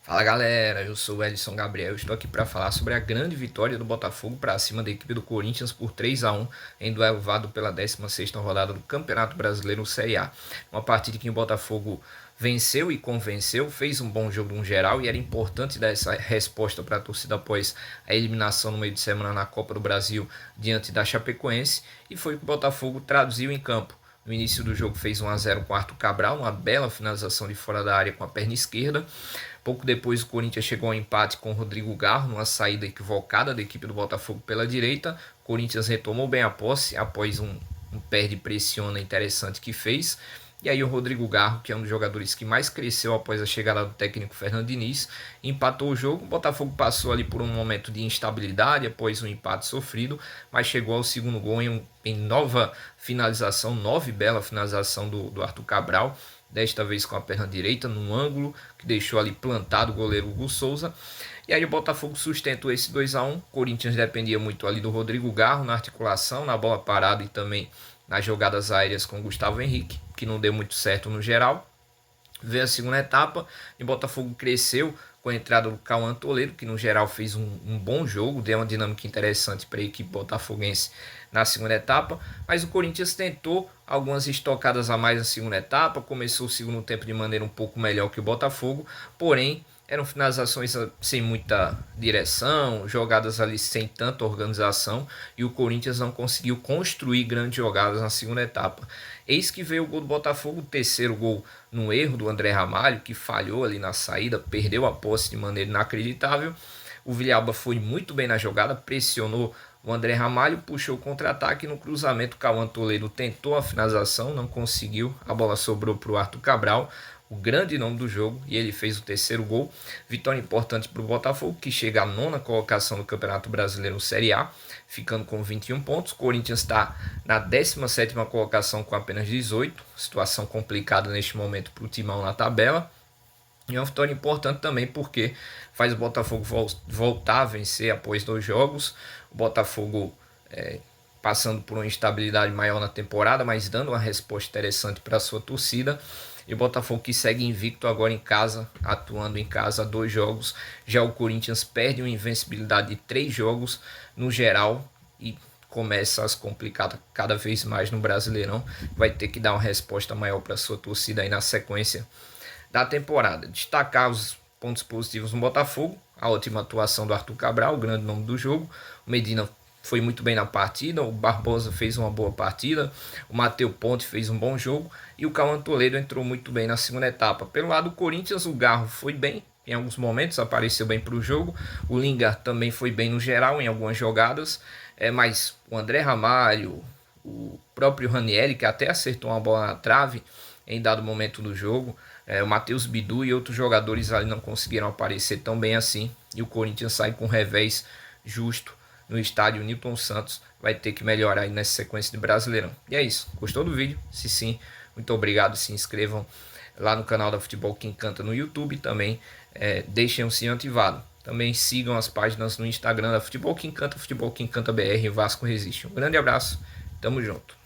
Fala galera, eu sou o Edson Gabriel, estou aqui para falar sobre a grande vitória do Botafogo para cima da equipe do Corinthians por 3-1 em duelo válido pela 16ª rodada do Campeonato Brasileiro Série A. Uma partida que o Botafogo venceu e convenceu, fez um bom jogo no geral e era importante dar essa resposta para a torcida após a eliminação no meio de semana na Copa do Brasil diante da Chapecoense, e foi o que o Botafogo traduziu em campo. No início do jogo fez 1-0 com o Arthur Cabral, uma bela finalização de fora da área com a perna esquerda. Pouco depois o Corinthians chegou ao empate com o Rodrigo Garro, numa saída equivocada da equipe do Botafogo pela direita. O Corinthians retomou bem a posse após um perde-pressiona interessante que fez. E aí o Rodrigo Garro, que é um dos jogadores que mais cresceu após a chegada do técnico Fernando Diniz, empatou o jogo. O Botafogo passou ali por um momento de instabilidade após um empate sofrido, mas chegou ao segundo gol em nova finalização, bela finalização do Arthur Cabral, desta vez com a perna direita, num ângulo que deixou ali plantado o goleiro Hugo Souza. E aí o Botafogo sustentou esse 2-1. Corinthians dependia muito ali do Rodrigo Garro na articulação, na bola parada e também nas jogadas aéreas com o Gustavo Henrique, que não deu muito certo no geral. Veio a segunda etapa e o Botafogo cresceu com a entrada do Cauã Toledo, que no geral fez um bom jogo, deu uma dinâmica interessante para a equipe botafoguense na segunda etapa, mas o Corinthians tentou algumas estocadas a mais na segunda etapa, começou o segundo tempo de maneira um pouco melhor que o Botafogo, porém eram finalizações sem muita direção, jogadas ali sem tanta organização, e o Corinthians não conseguiu construir grandes jogadas na segunda etapa. Eis que veio o gol do Botafogo, o terceiro gol no erro do André Ramalho, que falhou ali na saída, perdeu a posse de maneira inacreditável. O Villalba foi muito bem na jogada, pressionou o André Ramalho, puxou o contra-ataque. No cruzamento, o Cauã Toledo tentou a finalização, não conseguiu, a bola sobrou para o Arthur Cabral, o grande nome do jogo, e ele fez o terceiro gol. Vitória importante para o Botafogo, que chega à nona colocação do Campeonato Brasileiro Série A, ficando com 21 pontos. O Corinthians está na 17ª colocação com apenas 18, situação complicada neste momento para o Timão na tabela. E é uma vitória importante também porque faz o Botafogo voltar a vencer após 2 jogos. O Botafogo passando por uma instabilidade maior na temporada, mas dando uma resposta interessante para a sua torcida. E o Botafogo que segue invicto agora em casa, atuando em casa 2 jogos. Já o Corinthians perde uma invencibilidade de 3 jogos no geral e começa a se complicar cada vez mais no Brasileirão. Vai ter que dar uma resposta maior para a sua torcida aí na sequência da temporada. Destacar os pontos positivos no Botafogo: a ótima atuação do Arthur Cabral, o grande nome do jogo. O Medina foi muito bem na partida, o Barbosa fez uma boa partida, o Matheus Ponte fez um bom jogo e o Cauã Toledo entrou muito bem na segunda etapa. Pelo lado do Corinthians, o Garro foi bem, em alguns momentos apareceu bem para o jogo, o Lingard também foi bem no geral em algumas jogadas, mas o André Ramalho, o próprio Ranieri, que até acertou uma bola na trave em dado momento do jogo, o Matheus Bidu e outros jogadores ali não conseguiram aparecer tão bem assim, e o Corinthians sai com um revés justo no estádio Newton Santos. Vai ter que melhorar aí nessa sequência de Brasileirão. E é isso. Gostou do vídeo? Se sim, muito obrigado. Se inscrevam lá no canal da Futebol que Encanta no YouTube. Também deixem o sininho ativado. Também sigam as páginas no Instagram da Futebol que Encanta BR e Vasco Resiste. Um grande abraço. Tamo junto.